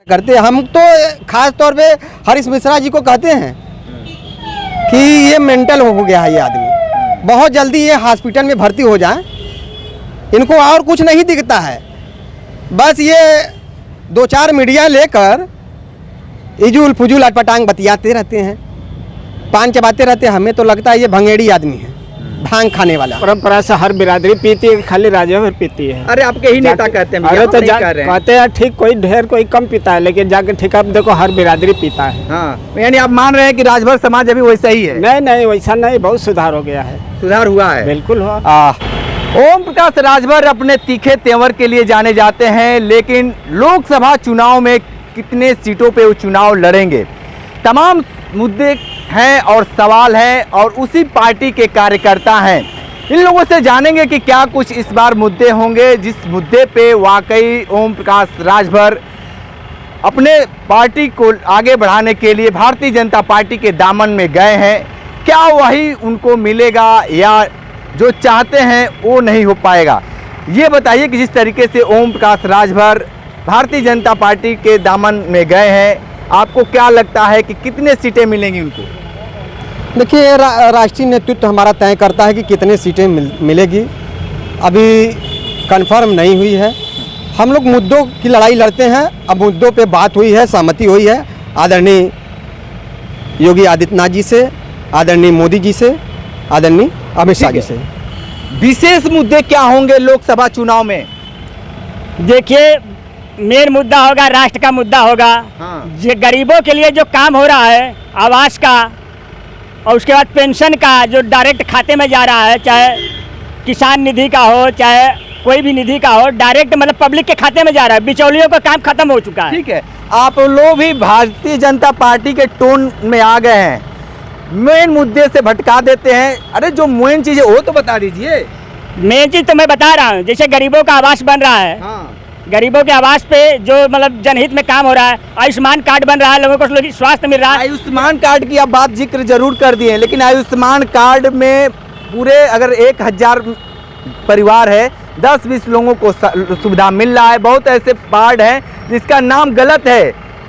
करते। हम तो खास तौर पे हरीश मिश्रा जी को कहते हैं कि ये मेंटल हो गया है, ये आदमी बहुत जल्दी ये हॉस्पिटल में भर्ती हो जाए। इनको और कुछ नहीं दिखता है, बस ये दो चार मीडिया लेकर इजुल फुजुल अटपटांग बतियाते रहते हैं, पान चबाते रहते हैं। हमें तो लगता है ये भंगेड़ी आदमी है, भांग खाने वाला। परंपरा से हर बिरादरी पीती है, खाली राजभर पीती है। अरे आपके ही नेता कहते हैं। अरे तो कहते हैं ठीक, कोई ढेर कोई कम पीता है, लेकिन जाके ठीक अब देखो हर बिरादरी पीता है। हाँ, यानी आप मान रहे हैं कि राजभर समाज अभी वैसा ही है? नहीं नहीं, वैसा नहीं, बहुत सुधार हो गया है। सुधार हुआ है? बिल्कुल हुआ। ओम प्रकाश राजभर अपने तीखे तेवर के लिए जाने जाते हैं, लेकिन लोकसभा चुनाव में कितने सीटों पे वो चुनाव लड़ेंगे, तमाम मुद्दे हैं और सवाल है, और उसी पार्टी के कार्यकर्ता हैं। इन लोगों से जानेंगे कि क्या कुछ इस बार मुद्दे होंगे जिस मुद्दे पे वाकई ओम प्रकाश राजभर अपने पार्टी को आगे बढ़ाने के लिए भारतीय जनता पार्टी के दामन में गए हैं। क्या वही उनको मिलेगा या जो चाहते हैं वो नहीं हो पाएगा? ये बताइए कि जिस तरीके से ओम प्रकाश राजभर भारतीय जनता पार्टी के दामन में गए हैं, आपको क्या लगता है कि कितने सीटें मिलेंगी उनको? देखिए, राष्ट्रीय नेतृत्व हमारा तय करता है कि कितने सीटें मिलेगी, अभी कंफर्म नहीं हुई है। हम लोग मुद्दों की लड़ाई लड़ते हैं। अब मुद्दों पे बात हुई है, सहमति हुई है आदरणीय योगी आदित्यनाथ जी से, आदरणीय मोदी जी से, आदरणीय अमित शाह जी से। विशेष मुद्दे क्या होंगे लोकसभा चुनाव में? देखिए, मेन मुद्दा होगा, राष्ट्र का मुद्दा होगा। हाँ। जो गरीबों के लिए जो काम हो रहा है, आवास का और उसके बाद पेंशन का जो डायरेक्ट खाते में जा रहा है, चाहे किसान निधि का हो चाहे कोई भी निधि का हो, डायरेक्ट मतलब पब्लिक के खाते में जा रहा है। बिचौलियों का काम खत्म हो चुका है। ठीक है, आप लोग भी भारतीय जनता पार्टी के टोन में आ गए हैं, मेन मुद्दे से भटका देते हैं। अरे जो मेन चीज़ है वो तो बता दीजिए। मेन चीज़ तो मैं बता रहा हूँ, जैसे गरीबों का आवास बन रहा है। हाँ। गरीबों के आवास पे जो मतलब जनहित में काम हो रहा है, आयुष्मान कार्ड बन रहा है, लोगों को स्वास्थ्य मिल रहा है। आयुष्मान कार्ड की आप बात जिक्र जरूर कर दिए, लेकिन आयुष्मान कार्ड में पूरे अगर 1000 परिवार है, 10-20 लोगों को सुविधा मिल रहा है। बहुत ऐसे कार्ड हैं जिसका नाम गलत है,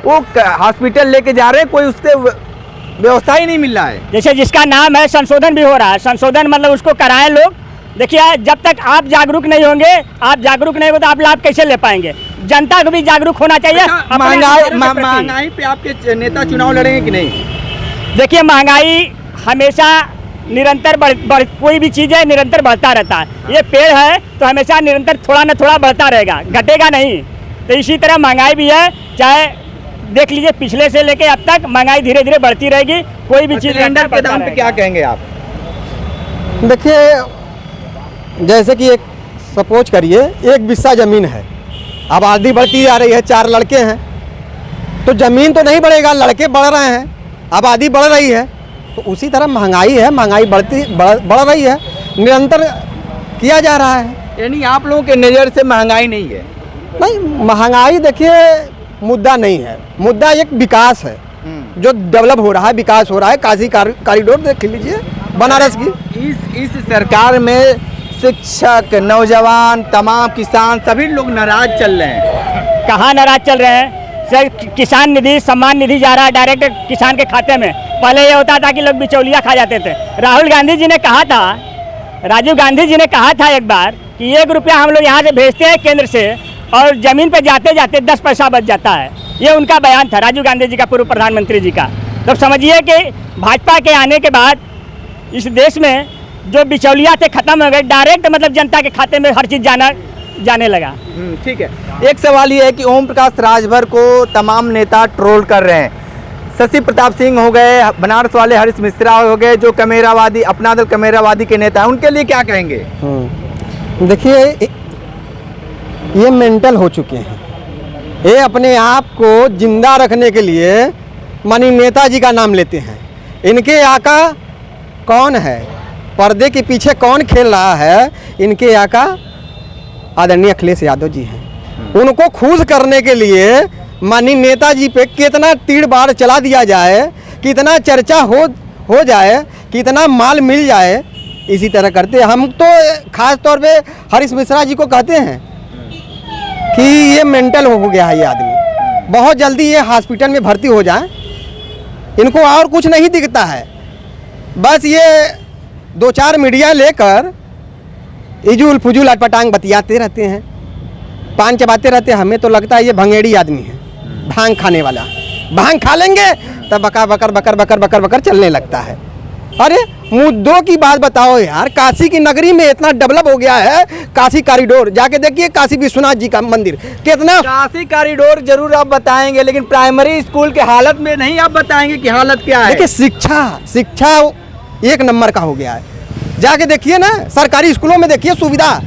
वो हॉस्पिटल लेके जा रहे हैं, कोई उससे व्यवस्था ही नहीं मिल रहा है। जैसे जिसका नाम है, संशोधन भी हो रहा है। संशोधन मतलब उसको कराएं लोग। देखिए, जब तक आप जागरूक नहीं होंगे, तो आप लाभ कैसे ले पाएंगे? जनता को भी जागरूक होना चाहिए। अच्छा, महंगाई पे आपके नेता चुनाव लड़ेंगे कि नहीं? देखिए, महंगाई हमेशा निरंतर कोई भी चीज़ है निरंतर बढ़ता रहता है। ये पेड़ है तो हमेशा निरंतर थोड़ा न थोड़ा बढ़ता रहेगा, घटेगा नहीं। तो इसी तरह महंगाई भी है, चाहे देख लीजिए पिछले से लेके अब तक महंगाई धीरे धीरे बढ़ती रहेगी। कोई भी चीज़ सिलेंडर के दाम पे क्या कहेंगे आप? देखिए, जैसे कि एक सपोज करिए, एक बिस्सा ज़मीन है, आबादी बढ़ती जा रही है, 4 लड़के हैं, तो ज़मीन तो नहीं बढ़ेगा, लड़के बढ़ रहे हैं, आबादी बढ़ रही है, तो उसी तरह महंगाई है, महंगाई बढ़ रही है, निरंतर किया जा रहा है। यानी आप लोगों के नज़र से महंगाई नहीं है? नहीं, महंगाई देखिए मुद्दा नहीं है, मुद्दा एक विकास है जो डेवलप हो रहा है, विकास हो रहा है। काशी कॉरिडोर देख लीजिए, बनारस की। इस सरकार में शिक्षक, नौजवान, तमाम किसान सभी लोग नाराज चल रहे हैं। कहाँ नाराज चल रहे हैं सर? किसान निधि, सम्मान निधि जा रहा है डायरेक्ट किसान के खाते में। पहले ये होता था कि लोग बिचौलिया खा जाते थे। राहुल गांधी जी ने कहा था, राजीव गांधी जी ने कहा था एक बार कि 1 रुपया हम लोग यहाँ से भेजते हैं केंद्र से, और ज़मीन पे जाते जाते 10 पैसा बच जाता है। ये उनका बयान था, राजीव गांधी जी का, पूर्व प्रधानमंत्री जी का। तो समझिए कि भाजपा के आने के बाद इस देश में जो बिचौलिया थे खत्म हो गए, डायरेक्ट मतलब जनता के खाते में हर चीज़ जाने लगा। ठीक है, एक सवाल ये है कि ओम प्रकाश राजभर को तमाम नेता ट्रोल कर रहे हैं। शशि प्रताप सिंह हो गए, बनारस वाले हरीश मिश्रा हो गए, जो कमेरावादी, अपना दल कमेरावादी के नेता हैं, उनके लिए क्या कहेंगे? देखिए, ये मेंटल हो चुके हैं। ये अपने आप को जिंदा रखने के लिए मानी नेताजी का नाम लेते हैं। इनके आका कौन है, पर्दे के पीछे कौन खेल रहा है? इनके आका आदरणीय अखिलेश यादव जी हैं। उनको खुश करने के लिए माननीय नेताजी पे कितना तीर बार चला दिया जाए, कितना चर्चा हो जाए, कितना माल मिल जाए, इसी तरह करते। हम तो खास तौर पे हरीश मिश्रा जी को कहते हैं कि ये मेंटल हो गया है, ये आदमी बहुत जल्दी ये हॉस्पिटल में भर्ती हो जाए। इनको और कुछ नहीं दिखता है, बस ये 2-4 मीडिया लेकर इजुल फुजुल अटपटांग बतियाते रहते हैं, पान चबाते रहते हैं। हमें तो लगता है ये भंगेड़ी आदमी है, भांग खाने वाला। भांग खा लेंगे तब बकर बकर बकर बकर बकर बकर चलने लगता है। अरे मुद्दों की बात बताओ यार, काशी की नगरी में इतना डेवलप हो गया है, काशी कॉरिडोर जाके देखिए, काशी विश्वनाथ जी का मंदिर कितना। काशी कॉरिडोर जरूर आप बताएंगे, लेकिन प्राइमरी स्कूल के हालत में नहीं आप बताएंगे कि हालत क्या है। देखिए शिक्षा 1 नंबर का हो गया है। जाके देखिए ना, सरकारी स्कूलों में देखिए सुविधा।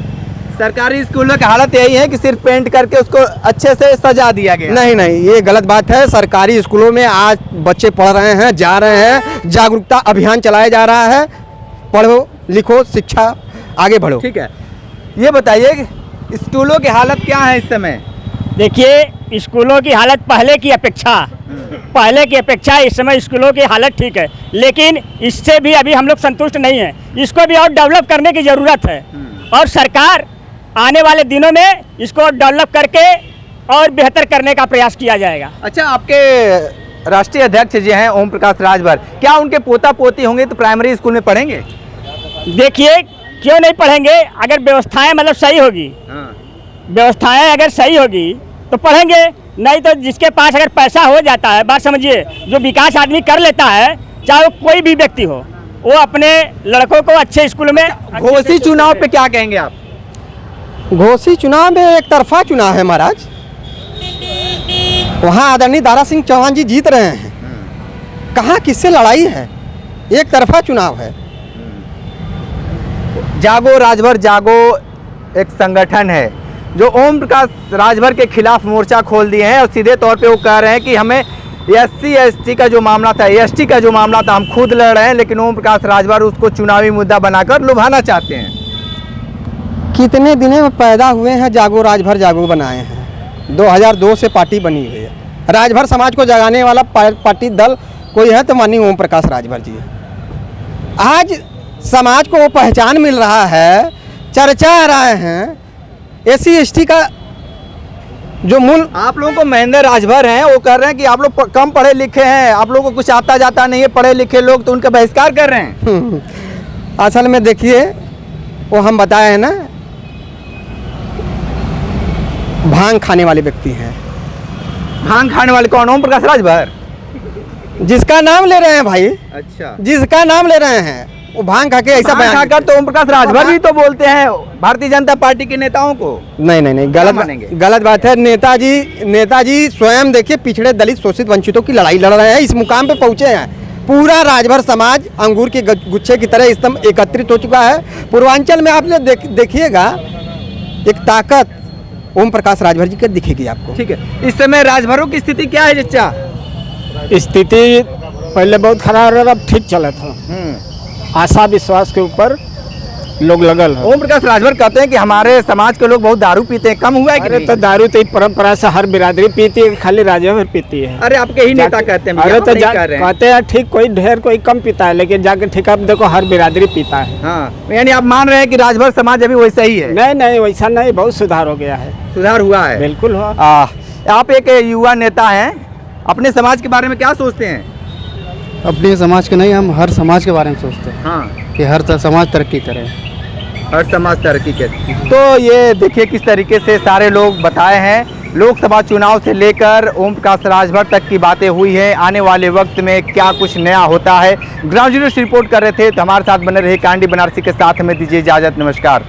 सरकारी स्कूलों की हालत यही है कि सिर्फ पेंट करके उसको अच्छे से सजा दिया गया। नहीं, ये गलत बात है। सरकारी स्कूलों में आज बच्चे पढ़ रहे हैं, जा रहे हैं, जागरूकता अभियान चलाया जा रहा है। पढ़ो लिखो, शिक्षा आगे बढ़ो। ठीक है, ये बताइए स्कूलों की हालत क्या है इस समय? देखिए, स्कूलों की हालत पहले की अपेक्षा इस समय स्कूलों की हालत ठीक है, लेकिन इससे भी अभी हम लोग संतुष्ट नहीं हैं। इसको भी और डेवलप करने की ज़रूरत है, और सरकार आने वाले दिनों में इसको डेवलप करके और बेहतर करने का प्रयास किया जाएगा। अच्छा, आपके राष्ट्रीय अध्यक्ष जी हैं ओम प्रकाश राजभर, क्या उनके पोता पोती होंगे तो प्राइमरी स्कूल में पढ़ेंगे? देखिए, क्यों नहीं पढ़ेंगे, अगर व्यवस्थाएं मतलब सही होगी, व्यवस्थाएं अगर सही होगी तो पढ़ेंगे। नहीं तो जिसके पास अगर पैसा हो जाता है, बात समझिए, जो विकास आदमी कर लेता है, चाहे वो कोई भी व्यक्ति हो, वो अपने लड़कों को अच्छे स्कूल में। घोसी चुनाव पे क्या कहेंगे आप? घोसी चुनाव में एक तरफा चुनाव है महाराज। वहाँ आदरणीय दारा सिंह चौहान जी जीत रहे हैं। कहाँ किससे लड़ाई है, एक तरफा चुनाव है। जागो राजभर जागो एक संगठन है जो ओम प्रकाश राजभर के खिलाफ मोर्चा खोल दिए हैं, और सीधे तौर पे वो कह रहे हैं कि हमें SC ST का जो मामला था, ST का जो मामला था, हम खुद लड़ रहे हैं, लेकिन ओम प्रकाश राजभर उसको चुनावी मुद्दा बनाकर लुभाना चाहते हैं। कितने दिनों में पैदा हुए हैं, जागो राजभर जागो बनाए हैं। 2002 से पार्टी बनी हुई है। राजभर समाज को जगाने वाला पार्टी दल कोई है तो माननीय ओम प्रकाश राजभर जी है। आज समाज को वो पहचान मिल रहा है, चर्चा आ रहे हैं। SC ST का जो मूल, आप लोगों को महेंद्र राजभर हैं, वो कह रहे हैं कि आप लोग कम पढ़े लिखे हैं, आप लोगों को कुछ आता जाता नहीं है, पढ़े लिखे लोग, तो उनका बहिष्कार कर रहे हैं। असल में देखिए, वो हम बताए हैं ना, भांग खाने वाले व्यक्ति हैं। भांग खाने वाले कौन? ओम प्रकाश राजभर, जिसका नाम ले रहे हैं भाई, अच्छा, जिसका नाम ले रहे हैं वो भांग खा के ऐसा भांग खाकर तो ओम प्रकाश राजभर भी तो बोलते हैं भारतीय जनता पार्टी के नेताओं को। नहीं, गलत बात है। नेताजी स्वयं देखिए पिछड़े दलित शोषित वंचितों की लड़ाई लड़ रहे हैं, इस मुकाम पे पहुंचे हैं। पूरा राजभर समाज अंगूर के गुच्छे की तरह इस समय एकत्रित हो चुका है। पूर्वांचल में आपने देखिएगा एक ताकत ओम प्रकाश राजभर जी की दिखेगी आपको। ठीक है, इस समय राजभरों की स्थिति क्या है चचा? स्थिति पहले बहुत खराब रहा, अब ठीक चला था। आशा विश्वास के ऊपर लोग लगल है। ओम प्रकाश राजभर कहते हैं कि हमारे समाज के लोग बहुत दारू पीते हैं, कम हुआ है कि नहीं? तो दारू तो परंपरा से हर बिरादरी पीती है, खाली राजभर पीती है। अरे आपके ही नेता कहते हैं। अरे तो कहते हैं ठीक, कोई ढेर कोई कम पीता है, लेकिन जाके ठीक आप देखो हर बिरादरी पीता है। हाँ, यानी आप मान रहे हैं कि राजभर समाज अभी वैसा ही है? नहीं, वैसा नहीं, बहुत सुधार हो गया है। सुधार हुआ है? बिल्कुल हुआ। आप एक युवा नेता हैं, अपने समाज के बारे में क्या सोचते हैं? अपने समाज के नहीं, हम हर समाज के बारे में सोचते हैं। हाँ, कि हर समाज तरक्की करे, हर समाज तरक्की करे। तो ये देखिए किस तरीके से सारे लोग बताए हैं। लोकसभा चुनाव से लेकर ओम प्रकाश राजभर तक की बातें हुई है। आने वाले वक्त में क्या कुछ नया होता है, ग्राउंड जीरो से रिपोर्ट कर रहे थे। तो हमारे साथ बने रहे कांडी बनारसी के साथ, हमें दीजिए इजाज़त। नमस्कार।